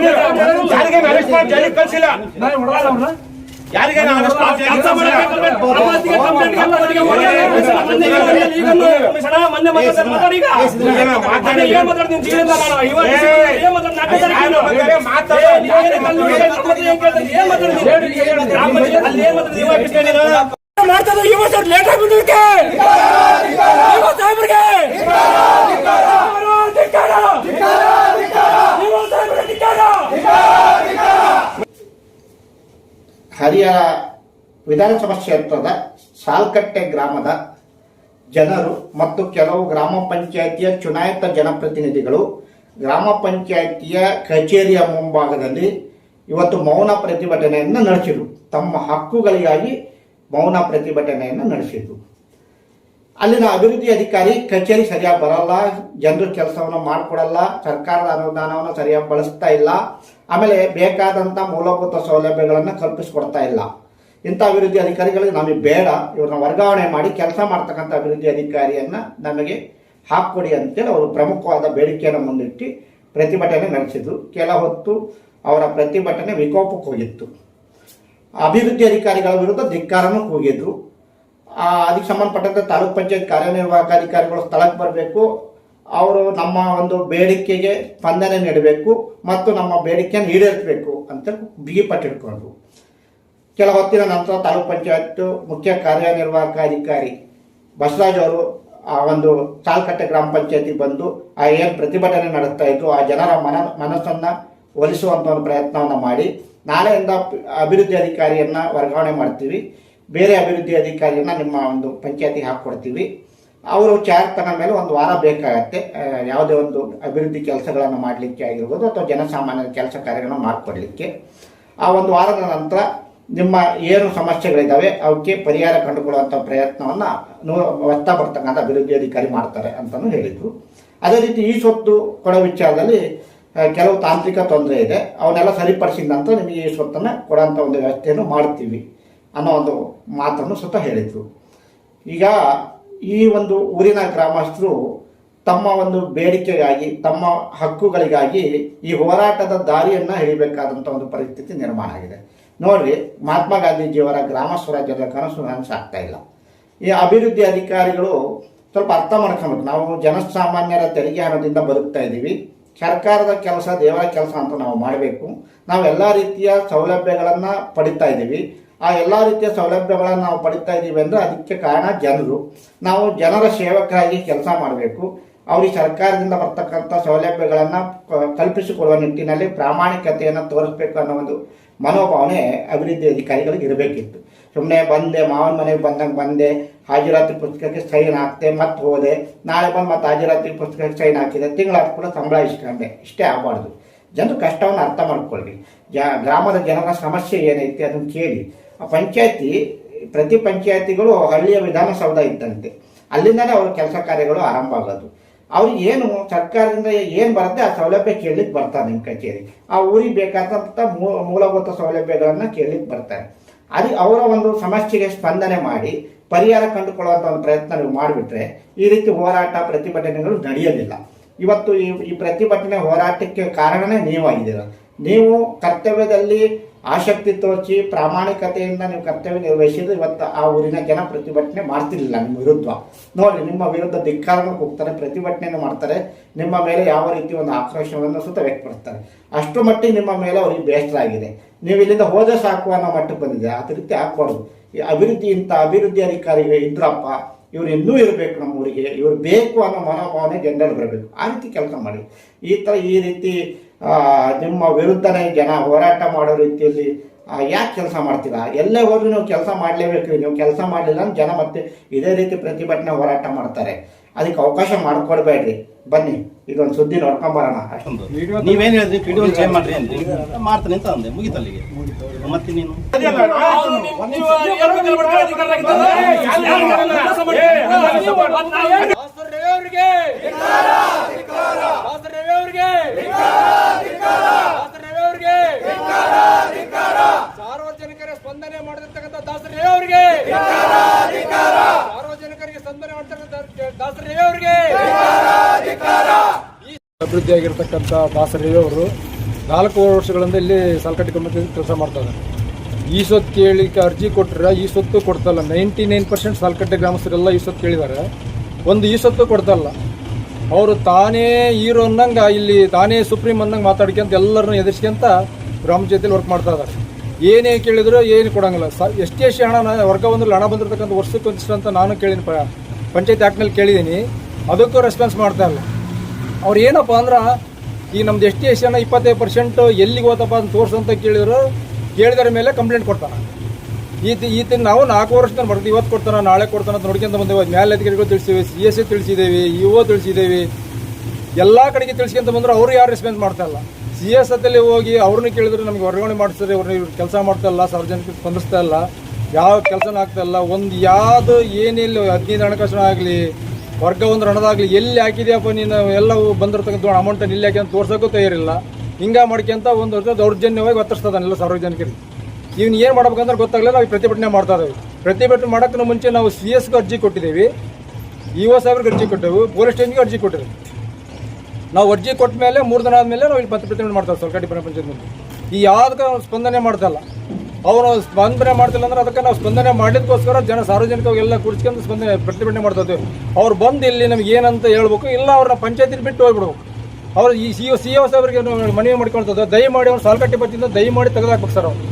ಯಾರಿಗೆ ಅರೆಸ್ಟ್ ಮಾಡಿ ಜೈಲಿಗೆ ಕಳಿಸಿಲ್ಲ, ಯಾರಿಗೆ ಮಾಡ್ತದ ಇವತ್ತು ಲೇಟ್ ಆಗ್ಬಿಟ್ಟಿದೆ. ಹರಿಹರ ವಿಧಾನಸಭಾ ಕ್ಷೇತ್ರದ ಸಾಲ್ಕಟ್ಟೆ ಗ್ರಾಮದ ಜನರು ಮತ್ತು ಕೆಲವು ಗ್ರಾಮ ಪಂಚಾಯಿತಿಯ ಚುನಾಯಿತ ಜನಪ್ರತಿನಿಧಿಗಳು ಗ್ರಾಮ ಪಂಚಾಯಿತಿಯ ಕಚೇರಿಯ ಮುಂಭಾಗದಲ್ಲಿ ಇವತ್ತು ಮೌನ ಪ್ರತಿಭಟನೆಯನ್ನು ನಡೆಸಿದರು. ತಮ್ಮ ಹಕ್ಕುಗಳಿಗಾಗಿ ಮೌನ ಪ್ರತಿಭಟನೆಯನ್ನು ನಡೆಸಿದರು. ಅಲ್ಲಿನ ಅಭಿವೃದ್ಧಿ ಅಧಿಕಾರಿ ಕಚೇರಿ ಸರಿಯಾಗಿ ಬರಲ್ಲ, ಜನರ ಕೆಲಸವನ್ನು ಮಾಡಿಕೊಡಲ್ಲ, ಸರ್ಕಾರದ ಅನುದಾನವನ್ನು ಸರಿಯಾಗಿ ಬಳಸ್ತಾ ಇಲ್ಲ, ಆಮೇಲೆ ಬೇಕಾದಂಥ ಮೂಲಭೂತ ಸೌಲಭ್ಯಗಳನ್ನು ಕಲ್ಪಿಸ್ಕೊಡ್ತಾ ಇಲ್ಲ. ಇಂಥ ಅಭಿವೃದ್ಧಿ ಅಧಿಕಾರಿಗಳಿಗೆ ನಮಗೆ ಬೇಡ, ಇವ್ರನ್ನ ವರ್ಗಾವಣೆ ಮಾಡಿ ಕೆಲಸ ಮಾಡ್ತಕ್ಕಂಥ ಅಭಿವೃದ್ಧಿ ಅಧಿಕಾರಿಯನ್ನು ನಮಗೆ ಹಾಕ್ಕೊಡಿ ಅಂತೇಳಿ ಅವರು ಪ್ರಮುಖವಾದ ಬೇಡಿಕೆಯನ್ನು ಮುಂದಿಟ್ಟು ಪ್ರತಿಭಟನೆ ನಡೆಸಿದ್ರು. ಕೆಲ ಹೊತ್ತು ಅವರ ಪ್ರತಿಭಟನೆ ವಿಕೋಪಕ್ಕೆ ಹೋಗಿತ್ತು. ಅಭಿವೃದ್ಧಿ ಅಧಿಕಾರಿಗಳ ವಿರುದ್ಧ ಧಿಕ್ಕಾರನೂ ಕೂಗಿದ್ರು. ಅದಕ್ಕೆ ಸಂಬಂಧಪಟ್ಟಂತೆ ತಾಲೂಕ್ ಪಂಚಾಯತ್ ಕಾರ್ಯನಿರ್ವಾಹಕ ಅಧಿಕಾರಿಗಳು ಸ್ಥಳಕ್ಕೆ ಬರಬೇಕು, ಅವರು ನಮ್ಮ ಒಂದು ಬೇಡಿಕೆಗೆ ಸ್ಪಂದನೆ ನೀಡಬೇಕು ಮತ್ತು ನಮ್ಮ ಬೇಡಿಕೆಯನ್ನು ಈಡೇರಿಸಬೇಕು ಅಂತ ಬಿಗಿಪಟ್ಟಿಡ್ಕೊಂಡ್ರು. ಕೆಲ ಹೊತ್ತಿನ ನಂತರ ತಾಲೂಕ್ ಪಂಚಾಯತ್ ಮುಖ್ಯ ಕಾರ್ಯನಿರ್ವಾಹಕ ಅಧಿಕಾರಿ ಬಸವರಾಜ್ ಅವರು ಆ ಒಂದು ಸಾಲ್ಕಟ್ಟೆ ಗ್ರಾಮ ಪಂಚಾಯತಿ ಬಂದು ಏನು ಪ್ರತಿಭಟನೆ ನಡೆಸ್ತಾ ಇದ್ರು ಆ ಜನರ ಮನಸ್ಸನ್ನು ಒಲಿಸುವಂಥ ಒಂದು ಪ್ರಯತ್ನವನ್ನು ಮಾಡಿ, ನಾಳೆಯಿಂದ ಅಭಿವೃದ್ಧಿ ಅಧಿಕಾರಿಯನ್ನು ವರ್ಗಾವಣೆ ಮಾಡ್ತೀವಿ, ಬೇರೆ ಅಭಿವೃದ್ಧಿ ಅಧಿಕಾರಿಯನ್ನು ನಿಮ್ಮ ಒಂದು ಪಂಚಾಯತಿಗೆ ಹಾಕ್ಕೊಡ್ತೀವಿ, ಅವರು ಚಾರ್ ತನ್ನ ಮೇಲೆ ಒಂದು ವಾರ ಬೇಕಾಗತ್ತೆ ಯಾವುದೇ ಒಂದು ಅಭಿವೃದ್ಧಿ ಕೆಲಸಗಳನ್ನು ಮಾಡಲಿಕ್ಕೆ ಆಗಿರ್ಬೋದು ಅಥವಾ ಜನಸಾಮಾನ್ಯರ ಕೆಲಸ ಕಾರ್ಯಗಳನ್ನು ಮಾಡಿಕೊಡ್ಲಿಕ್ಕೆ. ಆ ಒಂದು ವಾರದ ನಂತರ ನಿಮ್ಮ ಏನು ಸಮಸ್ಯೆಗಳಿದ್ದಾವೆ ಅವಕ್ಕೆ ಪರಿಹಾರ ಕಂಡುಕೊಳ್ಳುವಂಥ ಪ್ರಯತ್ನವನ್ನು ಹೊತ್ತಾ ಬರ್ತಕ್ಕಂಥ ಅಭಿವೃದ್ಧಿ ಅಧಿಕಾರಿ ಮಾಡ್ತಾರೆ ಅಂತಲೂ ಹೇಳಿದರು. ಅದೇ ರೀತಿ ಈ ಸ್ವತ್ತು ಕೊಡೋ ವಿಚಾರದಲ್ಲಿ ಕೆಲವು ತಾಂತ್ರಿಕ ತೊಂದರೆ ಇದೆ, ಅವನ್ನೆಲ್ಲ ಸರಿಪಡಿಸಿದ ನಂತರ ನಿಮಗೆ ಈ ಸ್ವತ್ತನ್ನು ಕೊಡೋಂಥ ಒಂದು ವ್ಯವಸ್ಥೆಯನ್ನು ಮಾಡ್ತೀವಿ ಅನ್ನೋ ಒಂದು ಮಾತನ್ನು ಸ್ವತಃ ಹೇಳಿದರು. ಈಗ ಈ ಒಂದು ಊರಿನ ಗ್ರಾಮಸ್ಥರು ತಮ್ಮ ಒಂದು ಬೇಡಿಕೆಗಾಗಿ ತಮ್ಮ ಹಕ್ಕುಗಳಿಗಾಗಿ ಈ ಹೋರಾಟದ ದಾರಿಯನ್ನು ಹಿಡಿಬೇಕಾದಂಥ ಒಂದು ಪರಿಸ್ಥಿತಿ ನಿರ್ಮಾಣ ಆಗಿದೆ. ನೋಡ್ರಿ, ಮಹಾತ್ಮ ಗಾಂಧೀಜಿಯವರ ಗ್ರಾಮ ಸ್ವರಾಜ್ಯದ ಕನಸು ನನಸಾಗ್ತಾ ಇಲ್ಲ. ಈ ಅಭಿವೃದ್ಧಿ ಅಧಿಕಾರಿಗಳು ಸ್ವಲ್ಪ ಅರ್ಥ ಮಾಡ್ಕೊಬೇಕು. ನಾವು ಜನಸಾಮಾನ್ಯರ ತೆರಿಗೆ ಹಣದಿಂದ ಬದುಕ್ತಾ ಇದ್ದೀವಿ, ಸರ್ಕಾರದ ಕೆಲಸ ದೇವರ ಕೆಲಸ ಅಂತ ನಾವು ಮಾಡಬೇಕು. ನಾವು ಎಲ್ಲ ರೀತಿಯ ಸೌಲಭ್ಯಗಳನ್ನು ಪಡಿತಾ ಇದ್ದೀವಿ. ಆ ಎಲ್ಲ ರೀತಿಯ ಸೌಲಭ್ಯಗಳನ್ನು ನಾವು ಪಡಿತಾ ಇದ್ದೀವಿ ಅಂದರೆ ಅದಕ್ಕೆ ಕಾರಣ ಜನರು. ನಾವು ಜನರ ಸೇವಕರಾಗಿ ಕೆಲಸ ಮಾಡಬೇಕು. ಅವ್ರಿಗೆ ಸರ್ಕಾರದಿಂದ ಬರ್ತಕ್ಕಂಥ ಸೌಲಭ್ಯಗಳನ್ನು ಕಲ್ಪಿಸಿಕೊಡುವ ನಿಟ್ಟಿನಲ್ಲಿ ಪ್ರಾಮಾಣಿಕತೆಯನ್ನು ತೋರಿಸ್ಬೇಕು ಅನ್ನೋ ಒಂದು ಮನೋಭಾವನೆ ಅಭಿವೃದ್ಧಿ ಅಧಿಕಾರಿಗಳಿಗೆ ಇರಬೇಕಿತ್ತು. ಸುಮ್ಮನೆ ಬಂದೆ, ಮಾವನ ಮನೆಗೆ ಬಂದಂಗೆ ಬಂದೆ, ಹಾಜರಾತಿ ಪುಸ್ತಕಕ್ಕೆ ಸೈನ್ ಹಾಕ್ತೆ, ಮತ್ತೆ ಹೋದೆ, ನಾಳೆ ಬಂದು ಮತ್ತೆ ಹಾಜರಾತಿ ಪುಸ್ತಕಕ್ಕೆ ಸೈನ್ ಹಾಕಿದೆ, ತಿಂಗಳ ಕೂಡ ಸಂಬಳ ಇಸ್ಕೊಂಡೆ, ಇಷ್ಟೇ ಆಗಬಾರ್ದು. ಜನರು ಕಷ್ಟವನ್ನು ಅರ್ಥ ಮಾಡ್ಕೊಳ್ಳಿ. ಗ್ರಾಮದ ಜನರ ಸಮಸ್ಯೆ ಏನೈತೆ ಅದನ್ನು ಕೇಳಿ. ಆ ಪಂಚಾಯತಿ ಪ್ರತಿ ಪಂಚಾಯತಿಗಳು ಹಳ್ಳಿಯ ವಿಧಾನಸೌಧ ಇದ್ದಂತೆ, ಅಲ್ಲಿಂದಲೇ ಅವ್ರ ಕೆಲಸ ಕಾರ್ಯಗಳು ಆರಂಭ ಆಗೋದು. ಅವ್ರಿಗೆ ಏನು ಸರ್ಕಾರದಿಂದ ಏನು ಬರುತ್ತೆ ಆ ಸೌಲಭ್ಯ ಕೇಳಲಿಕ್ಕೆ ಬರ್ತಾರೆ. ನಿಮ್ಮ ಕಚೇರಿ ಆ ಊರಿಗೆ ಬೇಕಾದಂಥ ಮೂಲಭೂತ ಸೌಲಭ್ಯಗಳನ್ನು ಕೇಳಲಿಕ್ಕೆ ಬರ್ತಾರೆ. ಅವರ ಒಂದು ಸಮಸ್ಯೆಗೆ ಸ್ಪಂದನೆ ಮಾಡಿ ಪರಿಹಾರ ಕಂಡುಕೊಳ್ಳುವಂಥ ಒಂದು ಪ್ರಯತ್ನ ನೀವು ಮಾಡಿಬಿಟ್ರೆ ಈ ರೀತಿ ಹೋರಾಟ ಪ್ರತಿಭಟನೆಗಳು ನಡೆಯೋದಿಲ್ಲ. ಇವತ್ತು ಈ ಪ್ರತಿಭಟನೆ ಹೋರಾಟಕ್ಕೆ ಕಾರಣನೇ ನೀವಾಗಿದ್ದೀರ. ನೀವು ಕರ್ತವ್ಯದಲ್ಲಿ ಆಸಕ್ತಿ ತೋರಿಸಿ ಪ್ರಾಮಾಣಿಕತೆಯಿಂದ ನೀವು ಕರ್ತವ್ಯ ನಿರ್ವಹಿಸಿದ್ರೆ ಇವತ್ತು ಆ ಊರಿನ ಜನ ಪ್ರತಿಭಟನೆ ಮಾಡ್ತಿರ್ಲಿಲ್ಲ ನಿಮ್ಮ ವಿರುದ್ಧ. ನೋಡಿ, ನಿಮ್ಮ ವಿರುದ್ಧ ಧಿಕ್ಕಾರಗಳು ಹೋಗ್ತಾರೆ, ಪ್ರತಿಭಟನೆಯನ್ನು ಮಾಡ್ತಾರೆ, ನಿಮ್ಮ ಮೇಲೆ ಯಾವ ರೀತಿ ಒಂದು ಆಕ್ರೋಶವನ್ನು ಸುತ್ತ ವ್ಯಕ್ತಪಡಿಸ್ತಾರೆ. ಅಷ್ಟು ಮಟ್ಟಿಗೆ ನಿಮ್ಮ ಮೇಲೆ ಅವ್ರಿಗೆ ಬೇಸರ ಆಗಿದೆ. ನೀವು ಇಲ್ಲಿಂದ ಹೋದ ಸಾಕು ಅನ್ನೋ ಮಟ್ಟಕ್ಕೆ ಬಂದಿದೆ. ಆ ರೀತಿ ಆಗ್ಬಾರ್ದು. ಈ ಅಭಿವೃದ್ಧಿ ಅಧಿಕಾರಿಗಳು ಇದ್ರಪ್ಪ, ಇವ್ರು ಇನ್ನೂ ಇರಬೇಕು ನಮ್ಮ ಊರಿಗೆ, ಇವ್ರು ಬೇಕು ಅನ್ನೋ ಮನೋಭಾವನೆ ಜನರಲ್ಲಿ ಬರಬೇಕು. ಆ ರೀತಿ ಕೆಲಸ ಮಾಡಿ. ಈ ರೀತಿ ನಿಮ್ಮ ವಿರುದ್ಧನೇ ಜನ ಹೋರಾಟ ಮಾಡೋ ರೀತಿಯಲ್ಲಿ ಯಾಕೆ ಕೆಲಸ ಮಾಡ್ತೀರಾ? ಎಲ್ಲೇ ಹೋದ್ರೂ ನೀವು ಕೆಲಸ ಮಾಡಲೇಬೇಕು. ನೀವು ಕೆಲಸ ಮಾಡಲಿಲ್ಲ ಅಂದ್ರೆ ಜನ ಮತ್ತೆ ಇದೇ ರೀತಿ ಪ್ರತಿಭಟನೆ ಹೋರಾಟ ಮಾಡ್ತಾರೆ. ಅದಕ್ಕೆ ಅವಕಾಶ ಮಾಡಿಕೊಡ್ಬೇಡ್ರಿ. ಬನ್ನಿ, ಇದೊಂದು ಸುದ್ದಿ ನೋಡ್ಕೊಂಬರೋಣ. ಅಷ್ಟೊಂದು ನೀವೇನು ಹೇಳಿದ್ರಿ, ವಿಡಿಯೋ ಚೇಂಜ್ ಮಾಡ್ರಿ ಅಂತ ಮಾಡ್ತಾನೆ ಅಂತ ಅಂದೆ, ಮುಗಿತಲ್ಲಿಗೆ. ಮತ್ತೆ ನೀನು ಸಾರ್ವಜನಿಕರ ಸ್ಪಂದನೆ ಮಾಡಿರ್ತಕ್ಕಂಥ ದಾಸರೇ ಅವರಿಗೆ, ಸಾರ್ವಜನಿಕರಿಗೆ ಸ್ಪಂದನೆ ಮಾಡ್ತಕ್ಕಂಥ ದಾಸರೇ ಅವರಿಗೆ ಅಭಿವೃದ್ಧಿ ಆಗಿರ್ತಕ್ಕಂಥ ದಾಸರಯ್ಯ ಅವರು 4 ವರ್ಷಗಳಿಂದ ಇಲ್ಲಿ ಸಾಲ್ಕಟ್ಟಿ ಕಮಿಟಿಯಲ್ಲಿ ಕೆಲಸ ಮಾಡ್ತಾರೆ. ಈ ಸೊತ್ತು ಕೇಳಿಕ್ಕೆ ಅರ್ಜಿ ಕೊಟ್ಟರೆ ಈ ಸೊತ್ತು ಕೊಡ್ತಲ್ಲ. 99% ಸಾಲ್ಕಟ್ಟೆ ಗ್ರಾಮಸ್ಥರೆಲ್ಲ ಈ ಸೊತ್ತು ಕೇಳಿದ್ದಾರೆ, ಒಂದು ಈ ಸೊತ್ತು ಕೊಡ್ತಲ್ಲ. ಅವರು ತಾನೇ ಹೀರೋ ಅನ್ನಂಗೆ ಇಲ್ಲಿ ತಾನೇ ಸುಪ್ರೀಂ ಅನ್ನಂಗೆ ಮಾತಾಡ್ಕೊಂತ ಎಲ್ಲರನ್ನೂ ಎದುರಿಸ್ಕೊಂತ ಗ್ರಾಮ ಪಂಚಾಯತಿಯಲ್ಲಿ ವರ್ಕ್ ಮಾಡ್ತಾ ಇದ್ದಾರೆ. ಏನೇ ಕೇಳಿದ್ರು ಏನು ಕೊಡೋಂಗಿಲ್ಲ. ಎಷ್ಟೇ ಹಣ ವರ್ಗ ಬಂದ್ರೆ ಹಣ ಬಂದಿರತಕ್ಕಂಥ ವರ್ಷಕ್ಕೆ ಒಂದಿಷ್ಟು ಅಂತ ನಾನು ಕೇಳಿನಿ, ಪಂಚಾಯತ್ ಆ್ಯಕ್ಟ್ನಲ್ಲಿ ಕೇಳಿದ್ದೀನಿ, ಅದಕ್ಕೂ ರೆಸ್ಪಾನ್ಸ್ ಮಾಡ್ತಾ ಇಲ್ಲ. ಅವ್ರು ಏನಪ್ಪ ಅಂದ್ರೆ ಈ ನಮ್ದು ಎಷ್ಟೇ ಹಣ 25% ಎಲ್ಲಿಗೆ ಹೋತಪ್ಪ ಅಂತ ತೋರಿಸಂತ ಕೇಳಿದರ ಮೇಲೆ ಕಂಪ್ಲೇಂಟ್ ಕೊಡ್ತಾನೆ. ಈತ ನಾವು 4 ವರ್ಷದಿಂದ ಬರ್ತೀವಿ, ಇವತ್ತು ಕೊಡ್ತಾನೆ ನಾಳೆ ಕೊಡ್ತಾನೆ ಅಂತ ನೋಡ್ಕೊಂತ ಬಂದೇವೆ. ಮೇಲೆ ಅಧಿಕಾರಿಗಳು ತಿಳಿಸಿವಿ, CSA ತಿಳಿಸಿದ್ದೇವೆ, EO ತಿಳಿಸಿದ್ದೇವೆ, ಎಲ್ಲ ಕಡೆಗೆ ತಿಳಿಸ್ಕೊಂತ ಬಂದ್ರು ಅವರು ಯಾರು ರೆಸ್ಪಾನ್ಸ್ ಮಾಡ್ತಾ ಇಲ್ಲ. CS ಹತ್ತಲ್ಲಿ ಹೋಗಿ ಅವ್ರನ್ನ ಕೇಳಿದ್ರೆ ನಮಗೆ ವರ್ಗಾವಣೆ ಮಾಡಿಸ್ತಾರೆ, ಇವ್ರು ಕೆಲಸ ಮಾಡ್ತಾ ಇಲ್ಲ, ಸಾರ್ವಜನಿಕರಿಗೆ ಸ್ಪಂದಿಸ್ತಾ ಇಲ್ಲ, ಯಾವ ಕೆಲಸನೂ ಆಗ್ತಾ ಇಲ್ಲ. ಒಂದು ಯಾವುದು ಏನಿಲ್ಲ 15 ಹಣಕಾಸು ಆಗಲಿ ವರ್ಗ ಒಂದು ಹಣದಾಗಲಿ ಎಲ್ಲಿ ಹಾಕಿದ್ಯಪ್ಪ ನೀನು ಎಲ್ಲವೂ ಬಂದಿರತಕ್ಕಂಥ ಅಮೌಂಟನ್ನು ಇಲ್ಲಿ ಹಾಕಿ ಅಂತ ತೋರ್ಸೋಕ್ಕೂ ತಯಾರಿಲ್ಲ. ಹಿಂಗೆ ಮಾಡ್ಕೊಂತ ಒಂದು ದೌರ್ಜನ್ಯವಾಗಿ ಒತ್ತರಿಸ್ತಾನೆ ಎಲ್ಲ ಸಾರ್ವಜನಿಕರಿಗೆ. ಇವ್ನು ಏನು ಮಾಡ್ಬೇಕಂದ್ರೆ ಗೊತ್ತಾಗಲಿಲ್ಲ. ನಾವು ಪ್ರತಿಭಟನೆ ಮಾಡ್ತಾ ಇದ್ದೀವಿ. ಪ್ರತಿಭಟನೆ ಮಾಡೋಕ್ಕೂ ಮುಂಚೆ ನಾವು CS ಅರ್ಜಿ ಕೊಟ್ಟಿದ್ದೀವಿ, EO ಸಾಹೇಬ್ರಿಗೆ ಅರ್ಜಿ ಕೊಟ್ಟೆವು, ಪೊಲೀಸ್ ಸ್ಟೇಷನ್ಗೆ ಅರ್ಜಿ ಕೊಟ್ಟಿದ್ದೀವಿ. ನಾವು ಅರ್ಜಿ ಕೊಟ್ಟ ಮೇಲೆ 3 ದಿನ ಆದಮೇಲೆ ನಾವು ಇಲ್ಲಿ ಪ್ರತಿಭಟನೆ ಮಾಡ್ತಾರೆ ಸಾಲ್ಕಟ್ಟಿ ಪಂಚಾಯತ್ ಮುಂದೆ. ಈ ಯಾವುದಕ್ಕೆ ನಾವು ಸ್ಪಂದನೆ ಮಾಡ್ತಾಯಿಲ್ಲ. ಅವರು ಸ್ಪಂದನೆ ಮಾಡ್ತಿಲ್ಲ ಅಂದ್ರೆ ಅದಕ್ಕೆ ನಾವು ಸ್ಪಂದನೆ ಮಾಡಲಿಕ್ಕೋಸ್ಕರ ಸಾರ್ವಜನಿಕವಾಗಿ ಎಲ್ಲ ಕುಡಿಸ್ಕೊಂಡು ಪ್ರತಿಭಟನೆ ಮಾಡ್ತಾ ಇದ್ದೀವಿ. ಅವ್ರು ಬಂದು ಇಲ್ಲಿ ನಮ್ಗೆ ಏನಂತ ಹೇಳ್ಬೇಕು, ಇಲ್ಲ ಅವ್ರನ್ನ ಪಂಚಾಯತಿನ ಬಿಟ್ಟು ಹೋಗ್ಬಿಡ್ಬೇಕು. ಅವ್ರು ಈ CO ಸಾಹೇಬ್ರಿಗೆ ಮನವಿ ಮಾಡ್ಕೊಳ್ತದೆ, ದಯಮಾಡಿ ಅವ್ರು ಸಾಲ್ಕಟ್ಟಿ ಪಂಚಾಯತಿಂದ ದಯಮಾಡಿ ತೆಗೆದಾಕ್ಬೇಕು ಸರ್. ಅವ್ರು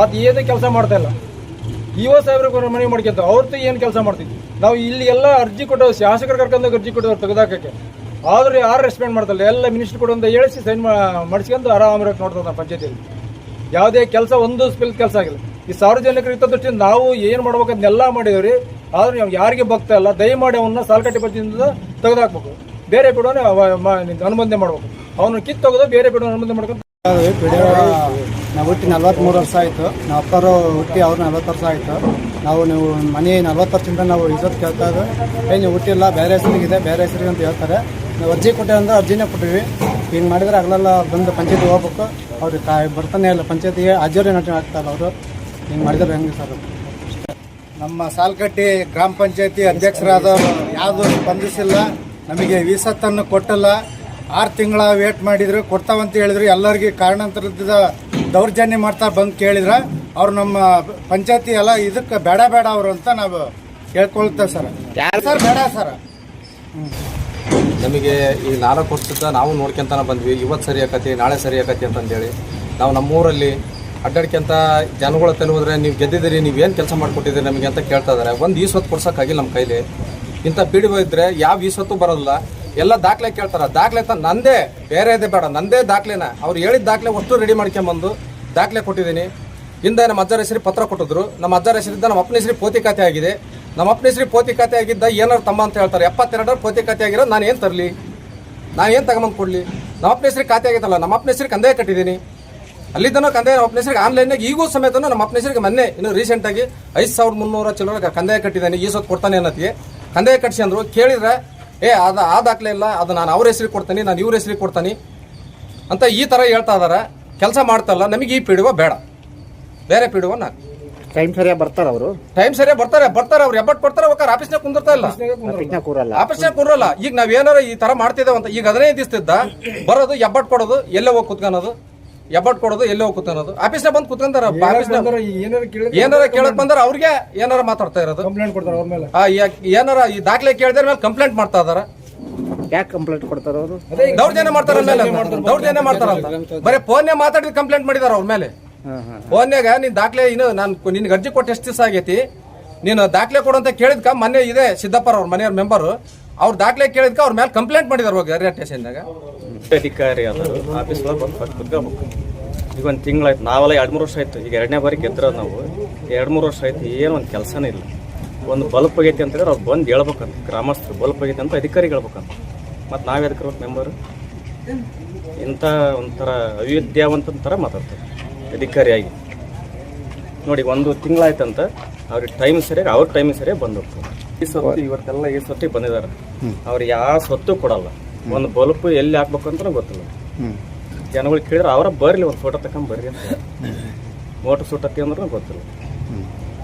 ಅದು ಏನೇ ಕೆಲಸ ಮಾಡ್ತಾ ಇಲ್ಲ. EO ಸಾಹೇಬ್ರಿಗೆ ಮನವಿ ಮಾಡ್ಕೊಂತ ಅವ್ರದ್ದು ಏನು ಕೆಲಸ ಮಾಡ್ತಿದ್ವಿ ನಾವು. ಇಲ್ಲಿ ಎಲ್ಲ ಅರ್ಜಿ ಕೊಟ್ಟು ಶಾಸಕರು ಕರ್ಕೊಂಡೋಗಿ ಅರ್ಜಿ ಕೊಟ್ಟು ತೆಗೆದಾಕಕ್ಕೆ, ಆದರೂ ಯಾರು ರೆಸ್ಪಾಂಡ್ ಮಾಡ್ತಾಯಿಲ್ಲ. ಎಲ್ಲ ಮಿನಿಸ್ಟರ್ ಕೊಡು ಅಂತ ಹೇಳಿಸಿ ಸೈನ್ ಮಾಡಿಸ್ಕೊಂಡು ಆರಾಮಾಗಿ ನೋಡ್ತದೆ ನಮ್ಮ ಪಂಚಾಯತಿಯಲ್ಲಿ. ಯಾವುದೇ ಕೆಲಸ ಒಂದು ಕೆಲಸ ಆಗಿಲ್ಲ. ಈ ಸಾರ್ವಜನಿಕರ ಹಿತದೃಷ್ಟಿಯಿಂದ ನಾವು ಏನು ಮಾಡ್ಬೇಕಂತೆಲ್ಲ ಮಾಡಿದೇವ್ರಿ, ಆದ್ರೆ ನಾವು ಯಾರಿಗೆ ಭಕ್ತ ಇಲ್ಲ. ದಯಮಾಡಿ ಅವನ್ನ ಸಾಲ್ಕಟ್ಟಿ ಪಂಚಾಯತಿಯಿಂದ ತೆಗೆದಾಕ್ಬೇಕು, ಬೇರೆ ಬಿಡೋನೆ ಅನುಮೋದನೆ ಮಾಡ್ಬೇಕು. ಅವನು ಕಿತ್ತೋಗೋದು ಬೇರೆ ಬಿಡೋ ಅನುಮೋದನೆ ಮಾಡ್ಕೊಂಡು. ನಾವು ಹುಟ್ಟಿ 43 ವರ್ಷ ಆಯಿತು. ನಾವು ಅಪ್ಪರು ಹುಟ್ಟಿ ಅವ್ರು 40 ವರ್ಷ ಆಯಿತು. ನೀವು ಮನೆ 40 ವರ್ಷದಿಂದ ನಾವು ಇಜ್ಜತ್ ಕೇಳ್ತಾ ಇದ್ದೆ, ನೀವು ಹುಟ್ಟಿಲ್ಲ ಬೇರೆ ಹೆಸರಿಗಿದೆ ಬೇರೆ ಹೆಸರಿಗೆ ಅಂತ ಹೇಳ್ತಾರೆ. ನಾವು ಅರ್ಜಿ ಕೊಟ್ಟೆ ಅಂದ್ರೆ ಅರ್ಜಿನೇ ಕೊಟ್ಟಿವಿ. ಹಿಂಗೆ ಮಾಡಿದ್ರೆ ಆಗಲೆಲ್ಲ ಬಂದು ಪಂಚಾಯತಿಗೆ ಹೋಗ್ಬೇಕು. ಅವ್ರಿಗೆ ಬರ್ತಾನೆ ಇಲ್ಲ, ಪಂಚಾಯತಿಗೆ ಹಾಜರಿ ಆಗ್ತಾಯಿಲ್ಲ ಅವರು. ಹಿಂಗೆ ಮಾಡಿದ್ರೆ ಹೆಂಗೆ ಸರ್? ನಮ್ಮ ಸಾಲ್ಕಟ್ಟಿ ಗ್ರಾಮ ಪಂಚಾಯತಿ ಅಧ್ಯಕ್ಷರಾದವರು ಯಾವುದು ಸ್ಪಂದಿಸಿಲ್ಲ. ನಮಗೆ ವೀಸತ್ತನ್ನು ಕೊಟ್ಟಲ್ಲ. 6 ತಿಂಗಳ ವೇಟ್ ಮಾಡಿದ್ರು, ಕೊಡ್ತಾವಂತ ಹೇಳಿದ್ರು. ಎಲ್ಲರಿಗೆ ಕಾರಣಾಂತರದ ದೌರ್ಜನ್ಯ ಮಾಡ್ತಾ ಬಂದು ಕೇಳಿದ್ರೆ ಅವ್ರು ನಮ್ಮ ಪಂಚಾಯತಿ ಎಲ್ಲ ಇದಕ್ಕೆ ಬೇಡ ಅವರು ಅಂತ ನಾವು ಕೇಳ್ಕೊಳ್ತೇವೆ ಸರ್. ಸರ್ ಬೇಡ ಸರ್. ನಮಗೆ ಈ 4 ವರ್ಷದ ನಾವು ನೋಡ್ಕೊಂತಾನೆ ಬಂದ್ವಿ. ಇವತ್ತು ಸರಿ ಆಕತಿ ನಾಳೆ ಸರಿ ಆಕತಿ ಅಂತಂದೇಳಿ ನಾವು ನಮ್ಮೂರಲ್ಲಿ ಅಡ್ಡಾಡ್ಕೊಂತ ಜನಗಳ ತಲೆ ಹೋದ್ರೆ ನೀವು ಗೆದ್ದಿದ್ದೀರಿ, ನೀವೇನು ಕೆಲಸ ಮಾಡಿಕೊಟ್ಟಿದ್ದೀರಿ ನಮಗೆ ಅಂತ ಕೇಳ್ತಾ ಇದ್ದಾರೆ. ಒಂದು ಈ ಸ್ವತ್ತು ಕೊಡ್ಸೋಕ್ಕಾಗಿಲ್ಲ ನಮ್ಮ ಕೈಲಿ. ಇಂಥ PDO ಇದ್ದರೆ ಯಾವ ಈ ಸ್ವತ್ತು ಬರೋದಿಲ್ಲ, ಎಲ್ಲ ದಾಖಲೆ ಕೇಳ್ತಾರೆ. ದಾಖಲೆ ನಂದೇ ಬೇರೆದೇ ಬೇಡ, ನಂದೇ ದಾಖಲೆನ ಅವ್ರು ಹೇಳಿದ ದಾಖಲೆ ಒಟ್ಟು ರೆಡಿ ಮಾಡ್ಕೊಂಬಂದು ದಾಖಲೆ ಕೊಟ್ಟಿದ್ದೀನಿ. ಹಿಂದೆ ನಮ್ಮ ಅಜ್ಜರ ಹೆಸರು ಪತ್ರ ಕೊಟ್ಟಿದ್ರು. ನಮ್ಮ ಅಜ್ಜರ ಹೆಸರಿದ್ದ ನಮ್ಮ ಅಪ್ಪನ ಹೆಸರು ಪೋತಿ ಖಾತೆ ಆಗಿದೆ. ನಮ್ಮ ಅಪ್ಪನ ಹೆಸರು ಪೋತಿ ಖಾತೆ ಆಗಿದ್ದ ಏನಾರು ತಮ್ಮ ಅಂತ ಹೇಳ್ತಾರೆ. 72 ಪೋತಿ ಖಾತೆ ಆಗಿರೋ ನಾನು ಏನು ತರಲಿ, ನಾನು ಏನು ತಗೊಂಬಂದು ಕೊಡಲಿ? ನಮ್ಮ ಅಪ್ಪನ ಹೆಸರಿಗೆ ಖಾತೆ ಆಗೈತಲ್ಲ, ನಮ್ಮ ಅಪ್ಪನ ಹೆಸರಿಗೆ ಕಂದಾಯ ಕಟ್ಟಿದ್ದೀನಿ. ಅಲ್ಲಿದ್ದನೋ ಕಂದಾಯ ನಮ್ಮ ಅಪ್ಪನ ಹೆಸರಿಗೆ ಆನ್ಲೈನಾಗ ಈಗೂ ಸಮೇತನೂ ನಮ್ಮ ಅಪ್ಪನ ಹೆಸರಿಗೆ ಮೊನ್ನೆ ಇನ್ನು ರೀಸೆಂಟಾಗಿ 5300 ಚಿಲ್ಲರೆ ಕಂದಾಯ ಕಟ್ಟಿದ್ದಾನೆ. ಈ ಸೊತ್ತು ಕೊಡ್ತಾನೆ ಅನ್ನೋತ್ತಿಗೆ ಕಂದಾಯ ಕಟ್ಟಿಸಿ ಅಂದರು. ಕೇಳಿದ್ರೆ ಆ ದಾಖಲೆ ಇಲ್ಲ, ಅದು ನಾನು ಅವ್ರ ಹೆಸರಿಗೆ ಕೊಡ್ತೀನಿ, ನಾನು ಇವ್ರ ಹೆಸರಿಗೆ ಕೊಡ್ತೀನಿ ಅಂತ ಈ ಥರ ಹೇಳ್ತಾ ಇದ್ದಾರೆ. ಕೆಲಸ ಮಾಡ್ತಲ್ಲ. ನಮಗೆ ಈ PDO ಬೇಡ, ಬೇರೆ PDO ನಾನು. ಟೈಮ್ ಸರಿಯಾಗಿ ಬರ್ತಾರೆ ಅವರು. ಟೈಮ್ ಸರಿಯಾಗಿ ಬರ್ತಾರೆ ಅವ್ರು ಎಬ್ಬಟ್ಟು ಕೊಡ್ತಾರೆ. ಹೋಗ್ತಾರೆ ಆಫೀಸ್ನಾಗ ಕುಂದಿರ್ತಾ ಇಲ್ಲ, ಆಫೀಸ್ನಾಗ ಕೂರಲ್ಲ. ಈಗ ನಾವೇನಾರ ಈ ಥರ ಮಾಡ್ತಿದ್ದೇವೆ ಅಂತ ಈಗ 15 ದಿವಸದಿದ್ದ ಬರೋದು, ಎಬ್ಬಟ್ಟು ಕೊಡೋದು, ಎಲ್ಲೇ ಹೋಗಿ ಕುತ್ಕೊಳೋದು, ಎಬ್ಬಟ್ಟು ಕೊಡೋದು, ಎಲ್ಲೇ ಹೋಗಿ ಕುತ್ಕೊಳೋದು. ಆಫೀಸ್ನಾಗ ಬಂದು ಕುತ್ಕೊಂತಾರ. ಏನಾರ ಕೇಳಕ್ ಬಂದ್ರೆ ಅವ್ರಿಗೆ ಏನಾರ ಮಾತಾಡ್ತಾ ಇರೋದು, ಕಂಪ್ಲೇಂಟ್ ಕೊಡ್ತಾರೆ ಅವ್ರ ಮೇಲೆ. ಏನಾರ ಈ ದಾಖಲೆ ಕೇಳಿದ್ರ ಮೇಲೆ ಕಂಪ್ಲೇಂಟ್ ಮಾಡ್ತಾ ಇದಾರ. ಯಾಕೆ ಕಂಪ್ಲೇಂಟ್ ಕೊಡ್ತಾರ ಅವರು? ದೌರ್ಜನ್ಯ ಮಾಡ್ತಾರ, ದೌರ್ಜನ್ಯ ಮಾಡ್ತಾರಂತ. ಬರೀ ಫೋನ್ನೇ ಮಾತಾಡಿದ ಕಂಪ್ಲೇಂಟ್ ಮಾಡಿದಾರ ಅವ್ರ ಮೇಲೆ. ಫೋನ್ಯಾಗ ನೀನ್ ದಾಖಲೆ ಇನ್ನು ನಾನು ನಿನ್ಗೆ ಅರ್ಜಿ ಕೊಟ್ಟು ಎಷ್ಟು ದಿವಸ ಆಗೈತಿ, ನೀನು ದಾಖಲೆ ಕೊಡು ಅಂತ ಕೇಳಿದ್ಕ ಮೊನ್ನೆ ಇದೆ ಸಿದ್ದಪ್ಪರ ಅವ್ರ ಮನೆಯವ್ರ ಮೆಂಬರು, ಅವ್ರ ದಾಖಲೆ ಕೇಳಿದ್ಕ ಅವ್ರ ಮೇಲೆ ಕಂಪ್ಲೇಂಟ್ ಮಾಡಿದಾರ ಹೋಗಿ ಅರಿಯಾ ಸ್ಟೇಷನ್ದಾಗ. ಅಧಿಕಾರಿ ಆದರು ಆಫೀಸ್ ಒಳಗೆ ಬಂದು ಕುತ್ಕೋಬೇಕು. ಈಗ 1 ತಿಂಗಳಾಯ್ತು, ನಾವೆಲ್ಲ 2-3 ವರ್ಷ ಆಯ್ತು. ಈಗ 2ನೇ ಬಾರಿ ಗೆದ್ದಿರೋದು ನಾವು. 2-3 ವರ್ಷ ಆಯ್ತು, ಏನು ಒಂದು ಕೆಲಸನೇ ಇಲ್ಲ. ಒಂದು ಬಲ್ಪ್ ಆಗೈತಿ ಅಂತಂದ್ರೆ ಅವ್ರು ಬಂದು ಹೇಳ್ಬೇಕಂತ, ಗ್ರಾಮಸ್ಥರು ಬಲ್ಪ್ ಆಗೈತಿ ಅಂತ ಅಧಿಕಾರಿಗೆ ಹೇಳ್ಬೇಕಂತ. ಮತ್ತು ನಾವು ಎದಕ್ಕೆ ಮೆಂಬರು ಇಂಥ ಒಂಥರ ಅವಿದ್ಯಾವಂತ ಥರ ಮಾತಾಡ್ತಾರೆ ಅಧಿಕಾರಿಯಾಗಿ. ನೋಡಿ 1 ತಿಂಗಳಾಯ್ತಂತ ಅವ್ರಿಗೆ ಟೈಮ್ ಸರಿಯಾಗಿ ಅವ್ರ ಟೈಮಿಗೆ ಸರಿಯಾಗಿ ಬಂದು ಹೋಗ್ತಾರೆ. ಈ ಸೊತ್ತು ಇವತ್ತೆಲ್ಲ ಈ ಸೊತ್ತಿಗೆ ಬಂದಿದ್ದಾರೆ. ಅವ್ರು ಯಾವ ಸೊತ್ತು ಕೊಡಲ್ಲ. ಒಂದು ಬಲ್ಪ್ ಎಲ್ಲಿ ಹಾಕ್ಬೇಕು ಅಂತ ಗೊತ್ತಿಲ್ಲ. ಜನಗಳು ಕೇಳಿದ್ರೆ ಅವರ ಬರ್ಲಿ ಒಂದು ಫೋಟೋ ತಗೊಂಡು ಬರ್ರಿ ಅಂತ, ಮೋಟರ್ ಸುಟ್ಟತಿ ಅಂದ್ರೆ ಗೊತ್ತಿಲ್ಲ.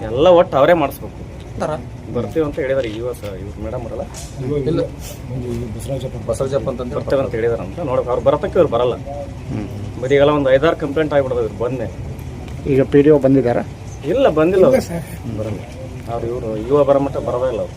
ಎಲ್ಲ ಒಟ್ಟು ಅವರೇ ಮಾಡಿಸ್ಬೇಕು. ಬರ್ತಾರ ಬರ್ತೀವಿ ಅಂತ ಹೇಳಿದಾರೆ ಇವ್ರು ಮೇಡಮ್ ಅವರಲ್ಲ ಇಲ್ಲ ಬಸವರಾಜಪ್ಪ ಬಸವರಾಜಪ್ಪ ಅಂತಂದ್ರೆ ಬರ್ತೇವೆ ಅಂತ ಹೇಳಿದಾರೆ ಅಂತ ನೋಡಕ್ ಅವ್ರು ಬರತಕ್ಕ ಇವ್ರು ಬರಲ್ಲ ಮತ್ತೆ ಈಗೆಲ್ಲ ಒಂದು 5-6 ಕಂಪ್ಲೇಂಟ್ ಆಗ್ಬಿಡೋದು ಇವ್ರು ಬಂದೆ ಈಗ ಪಿ ಡಿ ಒ ಬಂದಿದ್ದಾರಾ? ಇಲ್ಲ ಬಂದಿಲ್ಲ ಅವ್ರು. ಬರಲ್ಲ ಅವ್ರು ಇವರು ಬರೋ ಮಟ್ಟ ಬರೋದೇ ಇಲ್ಲ ಅವ್ರು